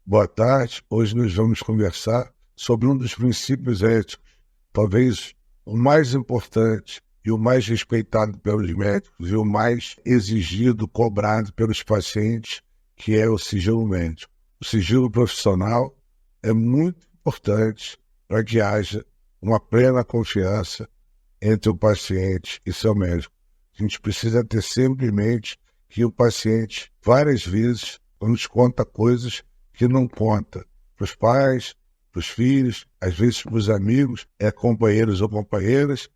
Boa tarde. Hoje nós vamos conversar sobre um dos princípios éticos, talvez o mais importante e o mais respeitado pelos médicos e o mais exigido, cobrado pelos pacientes, que é o sigilo médico. O sigilo profissional é muito importante para que haja uma plena confiança entre o paciente e seu médico. A gente precisa ter sempre em mente que o paciente, várias vezes, nos conta coisas que não conta para os pais, para os filhos, às vezes para os amigos, companheiros ou companheiras.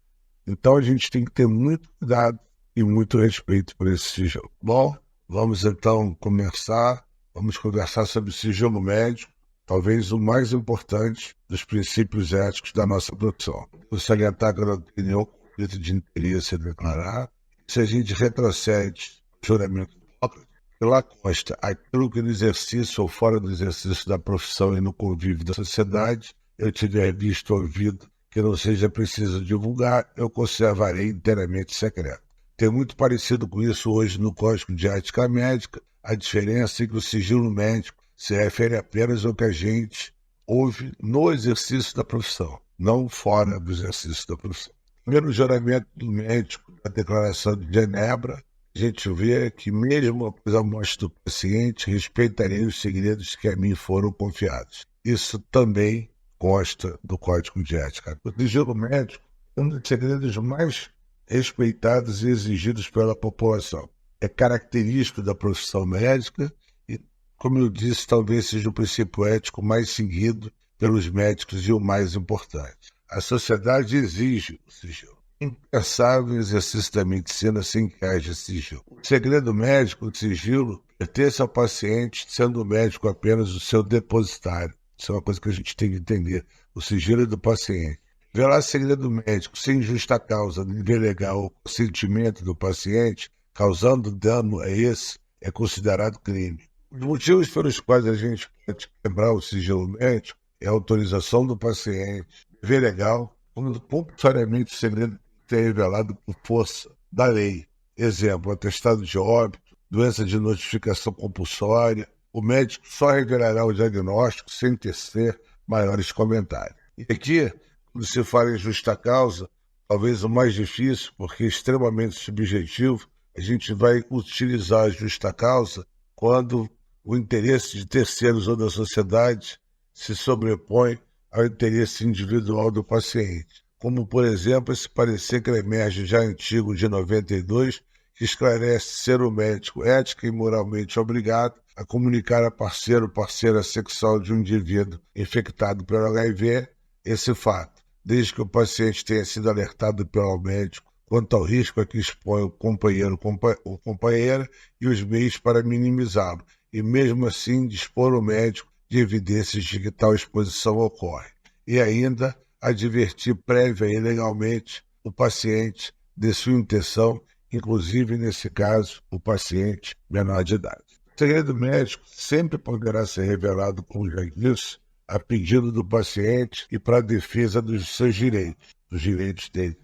Então a gente tem que ter muito cuidado e muito respeito por esse sigilo. Bom, vamos então começar. Vamos conversar sobre o sigilo médico, talvez o mais importante dos princípios éticos da nossa profissão. Vou salientar que eu não tenho nenhum conflito de interesse a declarar. Se a gente retrocede ao juramento de Hipócrates, lá consta aquilo que no exercício ou fora do exercício da profissão e no convívio da sociedade eu tiver visto ou ouvido que não seja preciso divulgar, eu conservarei inteiramente secreto. Tem muito parecido com isso hoje no Código de Ética Médica. A diferença é que o sigilo médico se refere apenas ao que a gente ouve no exercício da profissão, não fora do exercício da profissão. Primeiro juramento do médico, a Declaração de Genebra, a gente vê que mesmo após a morte do paciente, respeitarei os segredos que a mim foram confiados. Isso também consta do Código de Ética. O sigilo médico é um dos segredos mais respeitados e exigidos pela população. É característico da profissão médica e, como eu disse, talvez seja o princípio ético mais seguido pelos médicos e o mais importante. A sociedade exige o sigilo. Impensável o exercício da medicina sem que haja sigilo. O segredo médico, o sigilo, pertence ao paciente, sendo o médico apenas o seu depositário. Isso é uma coisa que a gente tem que entender. O sigilo é do paciente. Velar segredo médico sem justa causa, nível legal ou consentimento do paciente, causando dano a esse, é considerado crime. Os motivos pelos quais a gente pode quebrar o sigilo médico é a autorização do paciente, dever legal, quando compulsoriamente o segredo é revelado por força da lei. Exemplo, atestado de óbito, doença de notificação compulsória. O médico só revelará o diagnóstico sem tecer maiores comentários. E aqui, quando se fala em justa causa, talvez o mais difícil, porque é extremamente subjetivo, a gente vai utilizar a justa causa quando o interesse de terceiros ou da sociedade se sobrepõe ao interesse individual do paciente. Como, por exemplo, esse parecer que emerge já antigo de 92, que esclarece ser o médico ética e moralmente obrigado a comunicar a parceiro ou parceira sexual de um indivíduo infectado pelo HIV esse fato, desde que o paciente tenha sido alertado pelo médico quanto ao risco a que expõe o companheiro ou companheira e os meios para minimizá-lo, e mesmo assim dispor o médico de evidências de que tal exposição ocorre. E ainda advertir prévia e legalmente o paciente de sua intenção, inclusive, nesse caso, o paciente menor de idade. O segredo médico sempre poderá ser revelado, como já disse, a pedido do paciente e para a defesa dos seus direitos, dos direitos dele.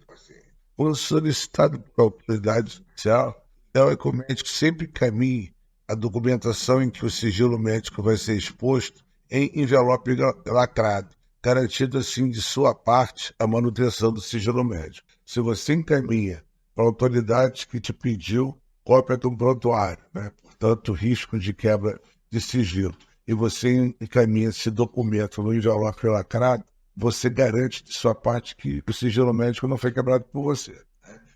Quando solicitado por autoridade judicial, então é que o médico sempre encaminhe a documentação em que o sigilo médico vai ser exposto em envelope lacrado, garantindo assim de sua parte a manutenção do sigilo médico. Se você encaminha para a autoridade que te pediu cópia de um prontuário, portanto, risco de quebra de sigilo, e você encaminha esse documento no envelope lacrado, você garante de sua parte que o sigilo médico não foi quebrado por você.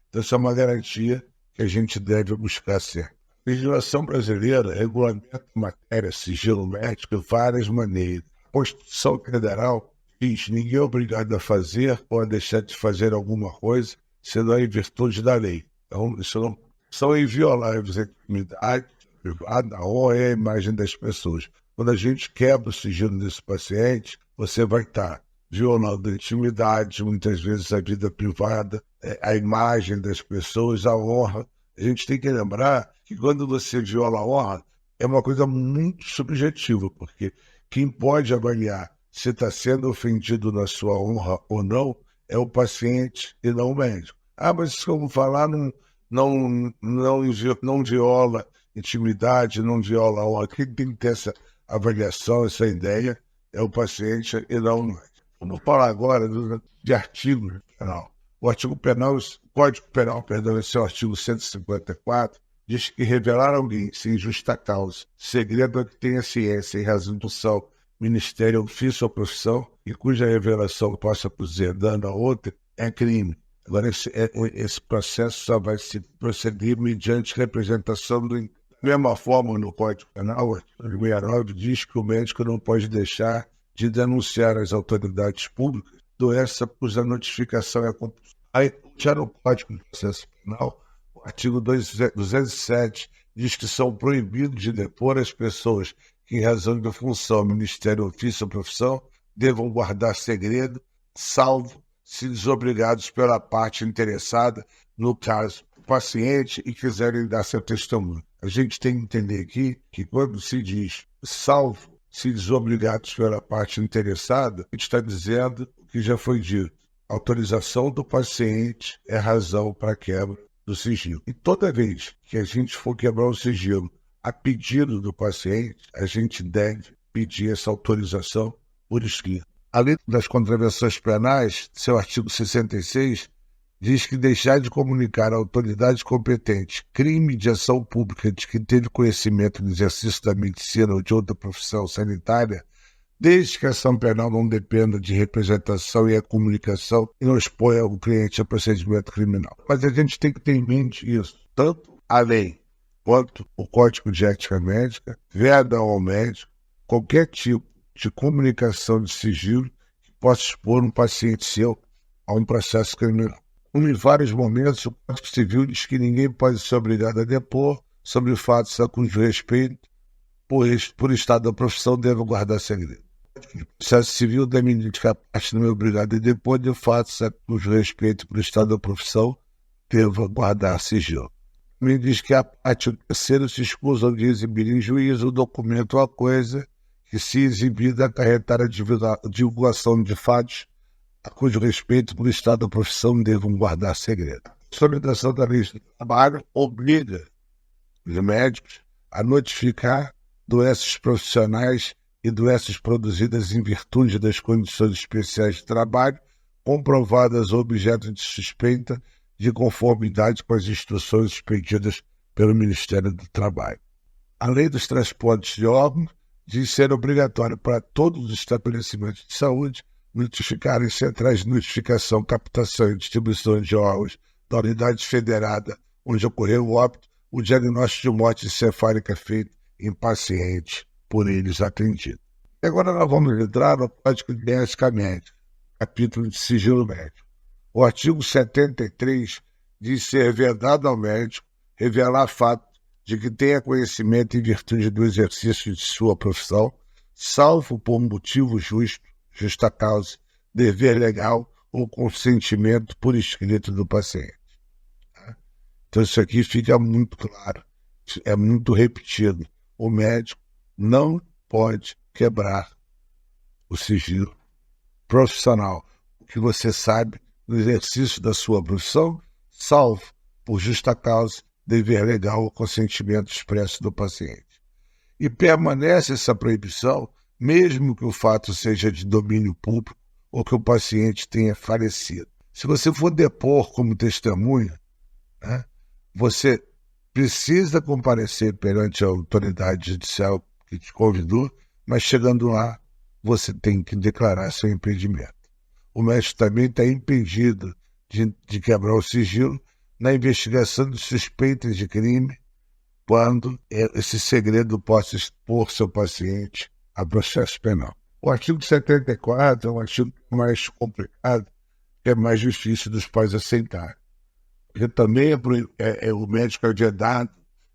Então, isso é uma garantia que a gente deve buscar ser. A legislação brasileira regulamenta a matéria sigilo médico de várias maneiras. A Constituição Federal diz que ninguém é obrigado a fazer ou a deixar de fazer alguma coisa, senão em virtude da lei. Então, isso não são invioláveis a intimidade privada, a honra e a imagem das pessoas. Quando a gente quebra o sigilo desse paciente, você vai estar violando a intimidade, muitas vezes a vida privada, a imagem das pessoas, a honra. A gente tem que lembrar que quando você viola a honra, é uma coisa muito subjetiva, porque quem pode avaliar se está sendo ofendido na sua honra ou não é o paciente e não o médico. Mas isso que eu vou falar não viola intimidade, não viola a honra. Quem tem que ter avaliação, essa ideia, é o paciente e não o médico. Vamos falar agora de artigos penal. O artigo penal, o Código Penal, perdão, esse é o artigo 154, diz que revelar alguém sem justa causa, segredo a que tenha ciência em razão do seu ministério, ofício ou profissão, e cuja revelação possa produzir dano a outra, é crime. Agora, esse processo só vai se proceder mediante representação do... Da mesma forma, no Código Penal, o artigo 69 diz que o médico não pode deixar de denunciar às autoridades públicas doença cuja notificação é compulsória. Aí, já no Código de Processo Penal, o artigo 207 diz que são proibidos de depor as pessoas que, em razão de função, ministério, ofício ou profissão, devam guardar segredo, salvo se desobrigados pela parte interessada, no caso, o paciente, e quiserem dar seu testemunho. A gente tem que entender aqui que quando se diz salvo se desobrigados pela parte interessada, a gente está dizendo o que já foi dito. A autorização do paciente é razão para a quebra do sigilo. E toda vez que a gente for quebrar o sigilo a pedido do paciente, a gente deve pedir essa autorização por escrito. Além das contravenções penais, seu artigo 66 diz que deixar de comunicar à autoridade competente crime de ação pública de que teve conhecimento no exercício da medicina ou de outra profissão sanitária, desde que a ação penal não dependa de representação e a comunicação e não exponha o cliente a procedimento criminal. Mas a gente tem que ter em mente isso. Tanto a lei quanto o Código de Ética Médica vedam ao médico qualquer tipo de comunicação de sigilo que possa expor um paciente seu a um processo criminal. Em vários momentos, o Código Civil diz que ninguém pode ser obrigado a depor sobre fatos a cujo respeito, por estado da profissão, deve guardar segredo. O processo civil deve indicar a parte não é obrigada a depor de fatos a cujo respeito, por estado da profissão, deve guardar sigilo. Também diz que a parte ou terceiro se escusam de exibir em juízo o documento ou a coisa que, se exibida, acarretar a divulgação de fatos a cujo respeito, por estado da profissão, devam guardar segredo. A consolidação da lei do trabalho obriga os médicos a notificar doenças profissionais e doenças produzidas em virtude das condições especiais de trabalho, comprovadas objeto de suspeita de conformidade com as instruções expedidas pelo Ministério do Trabalho. A lei dos transportes de órgãos diz ser obrigatório para todos os estabelecimentos de saúde notificarem centrais de notificação, captação e distribuição de órgãos da unidade federada onde ocorreu o óbito, o diagnóstico de morte encefálica feito em paciente por eles atendido. E agora nós vamos entrar no Código de Ética Médica, capítulo de sigilo médico. O artigo 73 diz ser vedado ao médico revelar fato de que tenha conhecimento em virtude do exercício de sua profissão, salvo por motivo justo, justa causa, dever legal ou consentimento por escrito do paciente. Então isso aqui fica muito claro, é muito repetido. O médico não pode quebrar o sigilo profissional, o que você sabe no exercício da sua profissão, salvo por justa causa, dever legal ou consentimento expresso do paciente. E permanece essa proibição mesmo que o fato seja de domínio público ou que o paciente tenha falecido. Se você for depor como testemunha, né, você precisa comparecer perante a autoridade judicial que te convidou, mas chegando lá, você tem que declarar seu impedimento. O médico também está impedido de quebrar o sigilo na investigação de suspeitas de crime, quando esse segredo possa expor seu paciente a processo penal. O artigo 74 é um artigo mais complicado, que é mais difícil dos pais aceitarem. Porque também o médico é vedado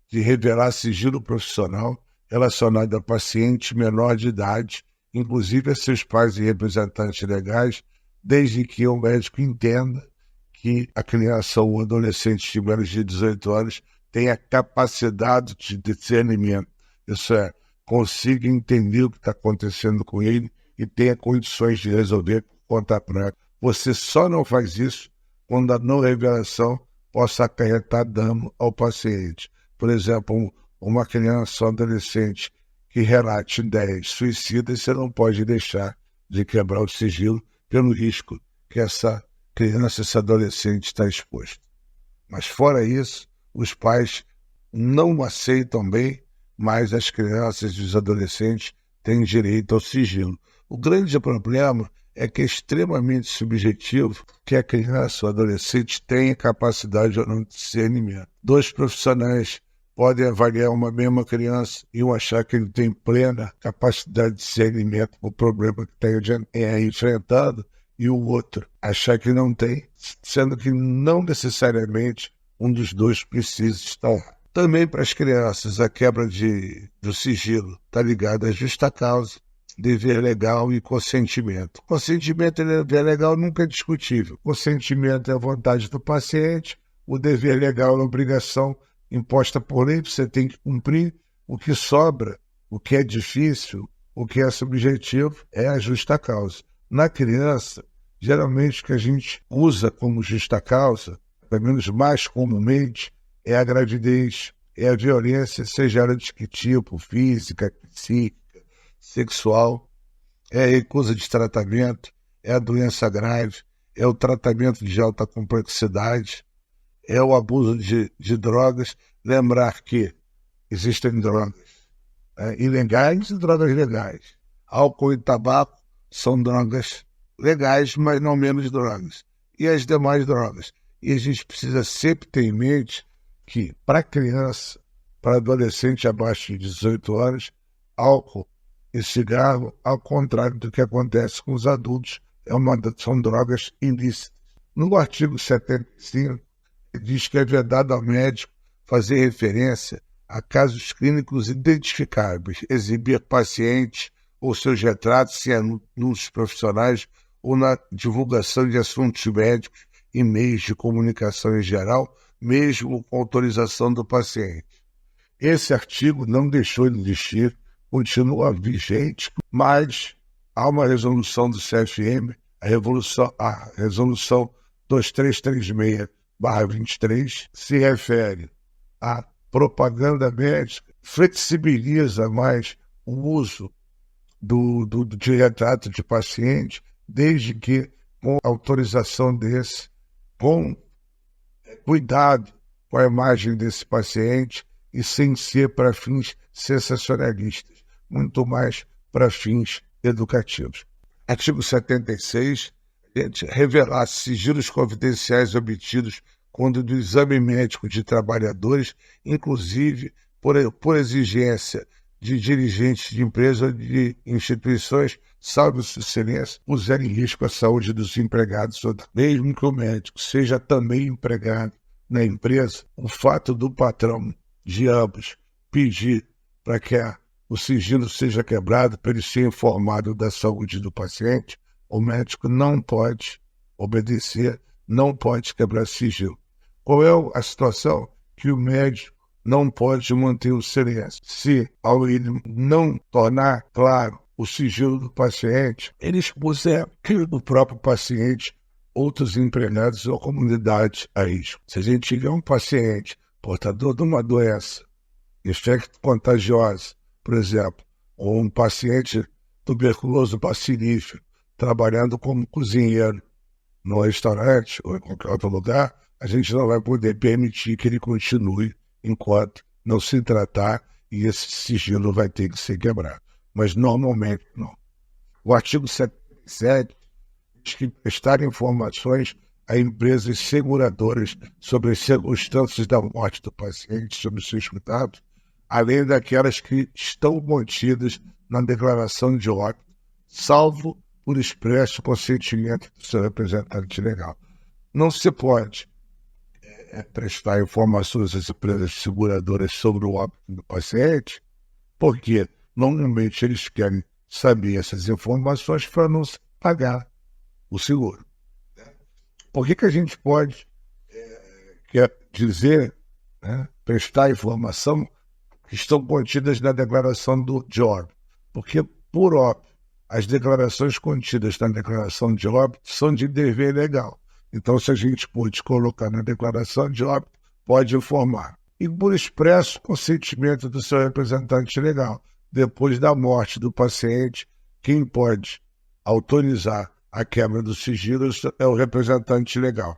de revelar sigilo profissional relacionado a paciente menor de idade, inclusive a seus pais e representantes legais, desde que o médico entenda que a criança ou adolescente de menos de 18 anos tenha capacidade de discernimento. Isso é, consiga entender o que está acontecendo com ele e tenha condições de resolver por conta própria. Você só não faz isso quando a não revelação possa acarretar dano ao paciente. Por exemplo, uma criança ou adolescente que que relate ideias suicidas, você não pode deixar de quebrar o sigilo pelo risco que essa criança, esse adolescente está exposto. Mas fora isso, os pais não aceitam bem, mas as crianças e os adolescentes têm direito ao sigilo. O grande problema é que é extremamente subjetivo que a criança ou adolescente tenha capacidade ou não de discernimento. 2 profissionais podem avaliar uma mesma criança e um achar que ele tem plena capacidade de discernimento para o problema que está enfrentando, e o outro achar que não tem, sendo que não necessariamente um dos dois precisa estar lá. Também para as crianças, a quebra do sigilo está ligada à justa causa, dever legal e consentimento. Consentimento e dever legal nunca é discutível. Consentimento é a vontade do paciente, o dever legal é a obrigação imposta por lei, você tem que cumprir. O que sobra, o que é difícil, o que é subjetivo, é a justa causa. Na criança, geralmente o que a gente usa como justa causa, pelo menos mais comumente, é a gravidez, é a violência, seja ela de que tipo, física, psíquica, sexual, é a recusa de tratamento, é a doença grave, é o tratamento de alta complexidade, é o abuso de drogas. Lembrar que existem drogas ilegais e drogas legais. Álcool e tabaco são drogas legais, mas não menos drogas. E as demais drogas. E a gente precisa sempre ter em mente que, para criança, para adolescente abaixo de 18 anos, álcool e cigarro, ao contrário do que acontece com os adultos, são drogas ilícitas. No artigo 75, diz que é vedado ao médico fazer referência a casos clínicos identificáveis, exibir pacientes ou seus retratos, se é nos profissionais ou na divulgação de assuntos médicos e meios de comunicação em geral, mesmo com autorização do paciente. Esse artigo não deixou de existir, continua vigente, mas há uma resolução do CFM, a resolução 2336/23, se refere à propaganda médica, flexibiliza mais o uso de retrato de paciente, desde que com autorização com cuidado com a imagem desse paciente e sem ser para fins sensacionalistas, muito mais para fins educativos. Artigo 76, revelar sigilos confidenciais obtidos quando do exame médico de trabalhadores, inclusive por exigência de dirigentes de empresas ou de instituições, salvo o silêncio, puser em risco a saúde dos empregados, mesmo que o médico seja também empregado na empresa. O fato do patrão de ambos pedir para que o sigilo seja quebrado para ele ser informado da saúde do paciente, o médico não pode obedecer, não pode quebrar sigilo. Qual é a situação? Que o médico não pode manter o silêncio. Se, ao ele não tornar claro o sigilo do paciente, ele expuser o próprio paciente, outros empregados ou comunidade a risco. Se a gente tiver um paciente portador de uma doença infecto contagiosa, por exemplo, ou um paciente tuberculoso bacilífero, trabalhando como cozinheiro no restaurante ou em qualquer outro lugar, a gente não vai poder permitir que ele continue enquanto não se tratar, e esse sigilo vai ter que ser quebrado. Mas normalmente não. O artigo 77 diz que prestar informações a empresas seguradoras sobre as circunstâncias da morte do paciente, sobre seus cuidados, além daquelas que estão contidas na declaração de óbito, salvo por expresso consentimento do seu representante legal. Não se pode prestar informações às empresas seguradoras sobre o óbito do paciente, porque normalmente eles querem saber essas informações para não pagar o seguro. Por que a gente pode dizer, prestar informação que estão contidas na declaração de óbito? Porque, por óbito, as declarações contidas na declaração de óbito são de dever legal. Então, se a gente pode colocar na declaração de óbito, pode informar. E por expresso consentimento do seu representante legal. depois da morte do paciente. Quem pode autorizar a quebra do sigilo é o representante legal,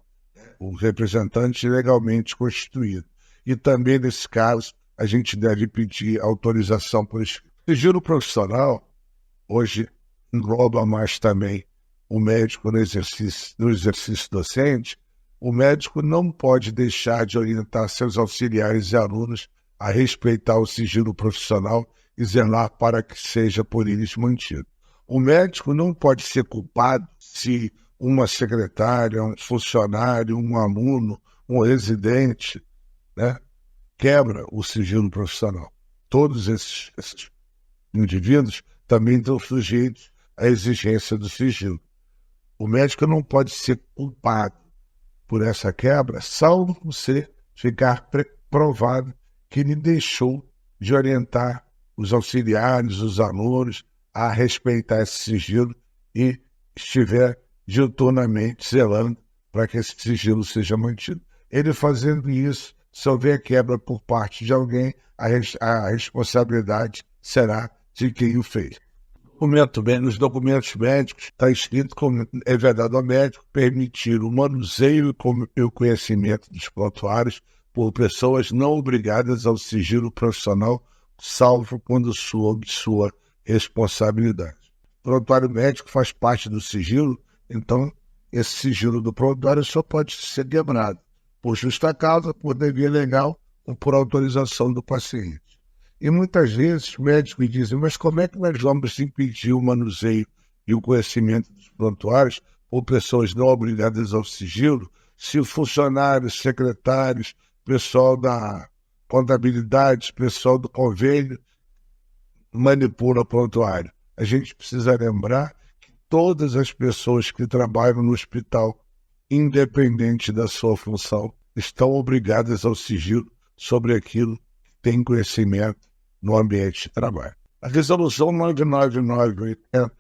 o representante legalmente constituído. E também, nesse caso, a gente deve pedir autorização por escrito. O sigilo profissional, hoje, engloba mais também o médico no exercício docente. O médico não pode deixar de orientar seus auxiliares e alunos a respeitar o sigilo profissional e zelar para que seja por eles mantido. O médico não pode ser culpado se uma secretária, um funcionário, um aluno, um residente, né, quebra o sigilo profissional. Todos esses indivíduos também estão sujeitos à exigência do sigilo. O médico não pode ser culpado por essa quebra, salvo você ficar provado que ele deixou de orientar os auxiliares, os alunos, a respeitar esse sigilo e estiver diuturnamente zelando para que esse sigilo seja mantido. Ele fazendo isso, se houver quebra por parte de alguém, a responsabilidade será de quem o fez. Nos documentos médicos está escrito como é vedado ao médico permitir o manuseio e o conhecimento dos prontuários por pessoas não obrigadas ao sigilo profissional, salvo quando sob sua responsabilidade. O prontuário médico faz parte do sigilo, então esse sigilo do prontuário só pode ser quebrado por justa causa, por dever legal ou por autorização do paciente. E muitas vezes os médicos dizem, mas como é que nós vamos impedir o manuseio e o conhecimento dos prontuários por pessoas não obrigadas ao sigilo, se funcionários, secretários, pessoal da contabilidade, pessoal do convênio manipula o prontuário? A gente precisa lembrar que todas as pessoas que trabalham no hospital, independente da sua função, estão obrigadas ao sigilo sobre aquilo que tem conhecimento no ambiente de trabalho. A resolução 99980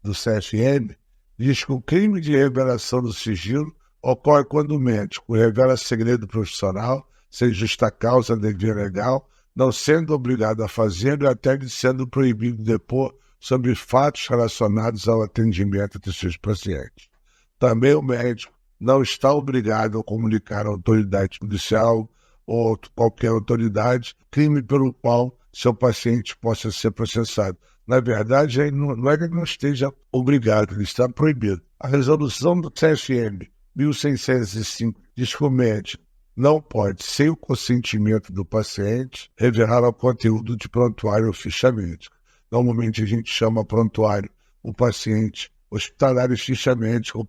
do CFM diz que o crime de revelação do sigilo ocorre quando o médico revela segredo profissional, sem justa causa, dever legal, não sendo obrigado a fazê-lo e até lhe sendo proibido de depor sobre fatos relacionados ao atendimento de seus pacientes. Também o médico não está obrigado a comunicar à autoridade judicial ou qualquer autoridade crime pelo qual seu paciente possa ser processado. Na verdade, não é que ele não esteja obrigado, ele está proibido. A resolução do CFM 1605 diz que o médico não pode, sem o consentimento do paciente, revelar o conteúdo de prontuário ou ficha médica. Normalmente a gente chama prontuário o paciente hospitalar e ficha médica o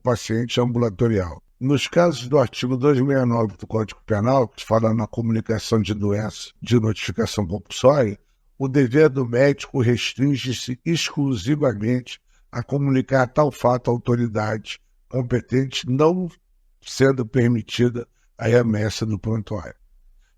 paciente ambulatorial. Nos casos do artigo 269 do Código Penal, que fala na comunicação de doença de notificação compulsória, o dever do médico restringe-se exclusivamente a comunicar tal fato à autoridade competente, não sendo permitida a remessa do prontuário.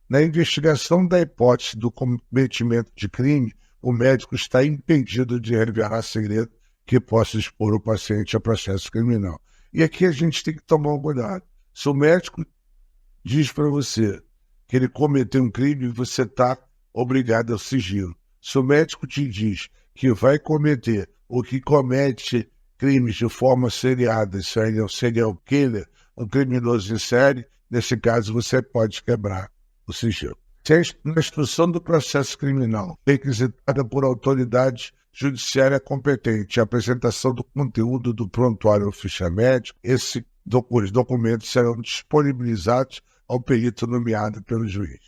Na investigação da hipótese do cometimento de crime, o médico está impedido de revelar segredo que possa expor o paciente a processo criminal. E aqui a gente tem que tomar um cuidado. Se o médico diz para você que ele cometeu um crime, você está obrigado ao sigilo. Se o médico te diz que vai cometer ou que comete crimes de forma seriada, se ele é um serial killer, um criminoso em série, nesse caso você pode quebrar o sigilo. Se na instrução do processo criminal requisitada por autoridade judiciária competente a apresentação do conteúdo do prontuário ou ficha médica, os documentos serão disponibilizados ao perito nomeado pelo juiz.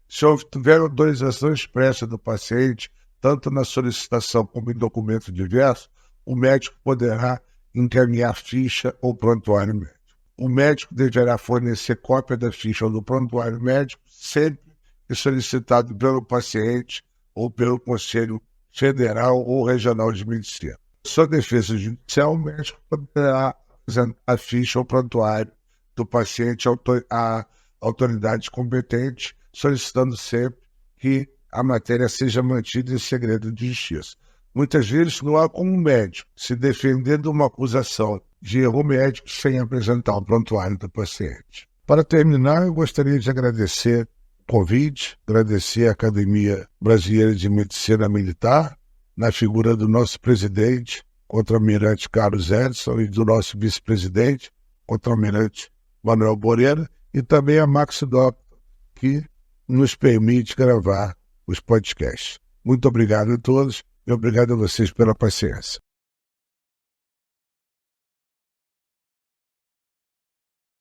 Se houver autorização expressa do paciente, tanto na solicitação como em documento diverso, o médico poderá encaminhar ficha ou prontuário médico. O médico deverá fornecer cópia da ficha ou do prontuário médico sempre que solicitado pelo paciente ou pelo Conselho Federal ou Regional de Medicina. Sua defesa judicial, o médico poderá apresentar a ficha ou prontuário do paciente à autoridade competente, solicitando sempre que a matéria seja mantida em segredo de justiça. Muitas vezes não há como o médico se defender de uma acusação de erro médico sem apresentar o prontuário do paciente. Para terminar, eu gostaria de agradecer convite, agradecer à Academia Brasileira de Medicina Militar, na figura do nosso presidente, contra-almirante Carlos Edson, e do nosso vice-presidente, contra-almirante Manuel Moreira, e também a Max Doctor, que nos permite gravar os podcasts. Muito obrigado a todos e obrigado a vocês pela paciência.